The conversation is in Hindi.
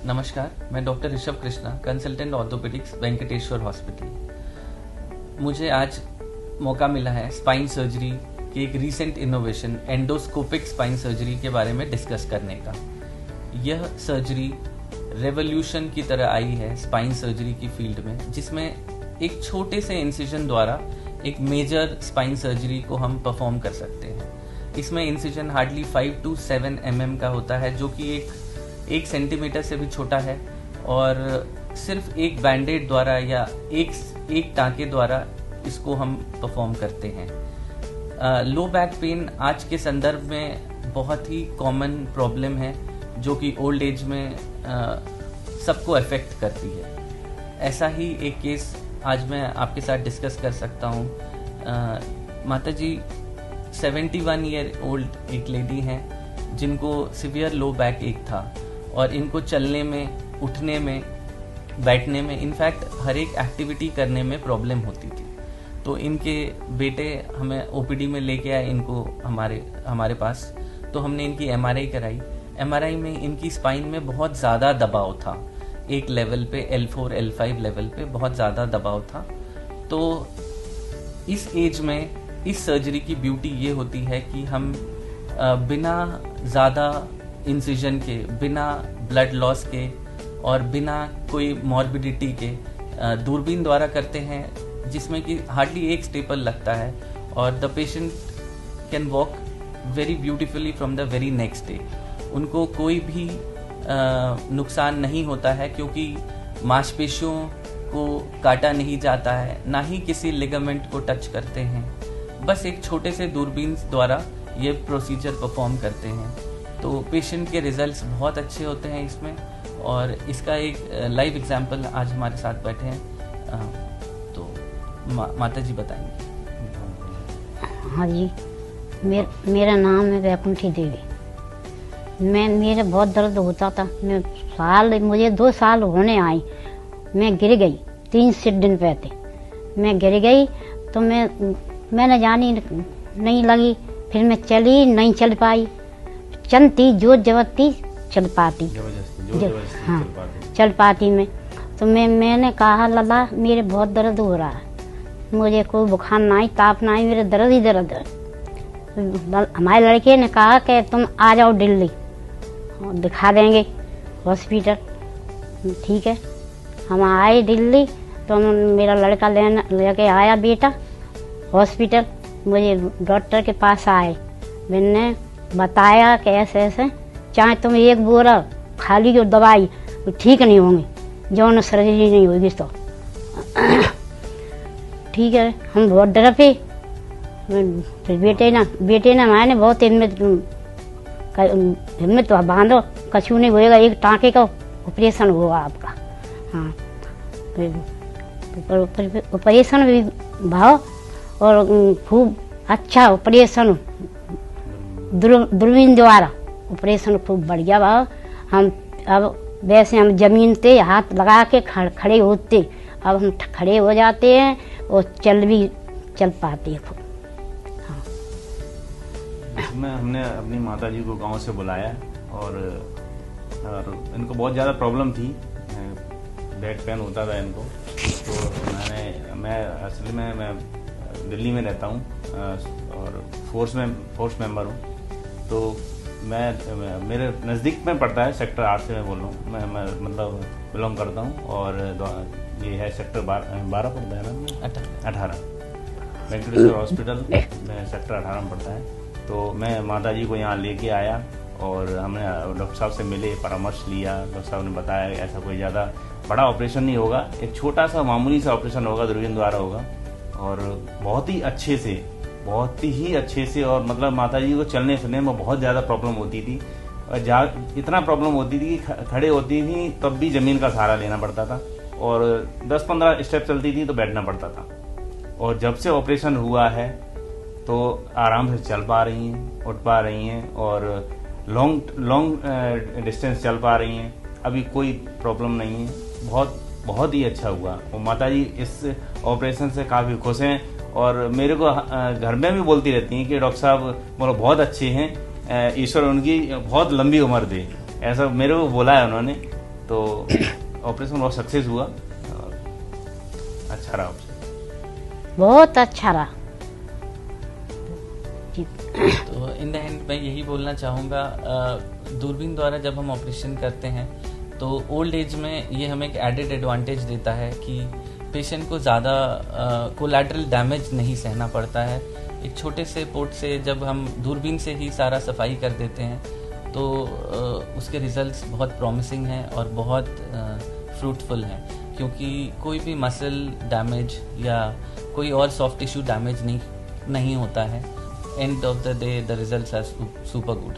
नमस्कार, मैं doctor Rishabh Krishna, consultant orthopaedics, Venkateshwar hospital. मुझे आज मौका मिला है स्पाइन सर्जरी की एक recent innovation endoscopic spine surgery के बारे में डिस्कस करने का। यह सर्जरी रेवोल्यूशन की तरह आई है स्पाइन सर्जरी की फील्ड में, जिसमें एक छोटे से इंसिजन द्वारा एक मेजर स्पाइन सर्जरी को हम परफॉर्म कर सकते हैं। इसमें इंसिजन हार्डली 5 to 7 mm का होता है, जो कि एक सेंटीमीटर से भी छोटा है, और सिर्फ एक बैंडेड द्वारा या एक टाँके द्वारा इसको हम परफॉर्म करते हैं। लो बैक पेन आज के संदर्भ में बहुत ही कॉमन प्रॉब्लम है, जो कि ओल्ड एज में सबको अफेक्ट करती है। ऐसा ही एक केस आज मैं आपके साथ डिस्कस कर सकता हूँ। माता जी 71 ईयर ओल्ड एक लेडी हैं, जिनको सिवियर लो बैक एक था, और इनको चलने में, उठने में, बैठने में, इनफैक्ट हर एक एक्टिविटी करने में प्रॉब्लम होती थी। तो इनके बेटे हमें ओपीडी में लेके आए इनको हमारे पास। तो हमने इनकी एमआरआई कराई। एमआरआई में इनकी स्पाइन में बहुत ज़्यादा दबाव था, एक लेवल पे L4 L5 लेवल पे बहुत ज़्यादा दबाव था। तो इस एज में इस सर्जरी की ब्यूटी ये होती है कि हम बिना ज़्यादा इंसिजन के, बिना ब्लड लॉस के और बिना कोई मॉर्बिडिटी के दूरबीन द्वारा करते हैं, जिसमें कि हार्डली एक स्टेपल लगता है और the patient can walk very beautifully from the very next day. उनको कोई भी नुकसान नहीं होता है, क्योंकि मांसपेशियों को काटा नहीं जाता है, ना ही किसी लिगामेंट को टच करते हैं। बस एक छोटे से दूरबीन द्वारा ये प्रोसीजर परफॉर्म करते हैं। तो पेशेंट के रिजल्ट्स बहुत अच्छे होते हैं इसमें, और इसका एक लाइव एग्जांपल आज हमारे साथ बैठे हैं। तो माता जी बताएंगे। हाँ जी, मेरा नाम है वैकुंठी देवी। मेरा बहुत दर्द होता था। मुझे 2 साल होने आए। मैं गिर गई 3 दिन पहले। मैं गिर गई तो मैंने जानी नहीं लगी। फिर मैं चली, नहीं चल पाई। चलती जो जबरती चल पाती, हाँ चल पाती मैं। तो मैंने कहा लला मेरे बहुत दर्द हो रहा है, मुझे कोई बुखार नहीं, ताप नहीं, मेरे दर्द ही दर्द है। हमारे लड़के ने कहा कि तुम आ जाओ दिल्ली, दिखा देंगे हॉस्पिटल। ठीक है, हम आए दिल्ली। तो मेरा लड़का लेके आया बेटा हॉस्पिटल। मुझे डॉक्टर के पास आए, मैंने बताया कि ऐसे ऐसे, चाहे तुम एक बोरा खाली जो दवाई ठीक नहीं होंगी, जो न सर्जरी नहीं होगी तो ठीक है। हम बहुत डर पे। फिर बेटे ने मैंने बहुत हिम्मत बांधो, कछु नहीं होएगा, एक टाँके का ऑपरेशन हुआ आपका। हाँ, ऑपरेशन भी भाव और खूब अच्छा ऑपरेशन, दूरबीन द्वारा ऑपरेशन खूब बढ़िया भाव। हम अब वैसे हम जमीन पे हाथ लगा के खड़े होते, अब हम खड़े हो जाते हैं और चल पाते हैं खूब। हाँ। इसमें हमने अपनी माता जी को गांव से बुलाया, और इनको बहुत ज़्यादा प्रॉब्लम थी, बैक पेन होता था इनको। तो मैं असल में मैं दिल्ली में रहता हूँ और फोर्स मेंबर हूँ। तो मेरे नज़दीक में पड़ता है, सेक्टर 8 से मैं बोल रहा हूँ। मैं मतलब बिलोंग करता हूँ, और ये है सेक्टर 12 पड़ता है ना, 18 वेंकटेश्वर हॉस्पिटल में सेक्टर 18 में पड़ता है। तो मैं माता जी को यहाँ लेके आया, और हमने डॉक्टर साहब से मिले, परामर्श लिया। डॉक्टर साहब ने बताया ऐसा कोई ज़्यादा बड़ा ऑपरेशन नहीं होगा, एक छोटा सा मामूली सा ऑपरेशन होगा, दूरबीन द्वारा होगा, और बहुत ही अच्छे से। और मतलब माता जी को चलने फिरने में बहुत ज़्यादा प्रॉब्लम होती थी, और इतना प्रॉब्लम होती थी कि खड़े होती थी तब भी ज़मीन का सहारा लेना पड़ता था, और 10-15 स्टेप चलती थी तो बैठना पड़ता था। और जब से ऑपरेशन हुआ है तो आराम से चल पा रही हैं, उठ पा रही हैं, और लॉन्ग डिस्टेंस चल पा रही हैं। अभी कोई प्रॉब्लम नहीं है, बहुत ही अच्छा हुआ। और माता जी इस ऑपरेशन से काफ़ी खुश हैं, और मेरे को घर में भी बोलती रहती हैं कि डॉक्टर साहब मतलब बहुत अच्छे हैं, ईश्वर उनकी बहुत लंबी उम्र दे, ऐसा मेरे को बोला है उन्होंने। तो ऑपरेशन बहुत सक्सेस हुआ और अच्छा रहा ऑपरेशन। बहुत अच्छा रहा। तो इन द एंड मैं यही बोलना चाहूँगा, दूरबीन द्वारा जब हम ऑपरेशन करते हैं तो ओल्ड एज में ये हमें एक एडेड एडवांटेज देता है कि पेशेंट को ज़्यादा कोलैटरल डैमेज नहीं सहना पड़ता है। एक छोटे से पोर्ट से जब हम दूरबीन से ही सारा सफाई कर देते हैं तो उसके रिजल्ट्स बहुत प्रॉमिसिंग हैं और बहुत फ्रूटफुल हैं, क्योंकि कोई भी मसल डैमेज या कोई और सॉफ्ट टिश्यू डैमेज नहीं होता है। End of the day the results are super good.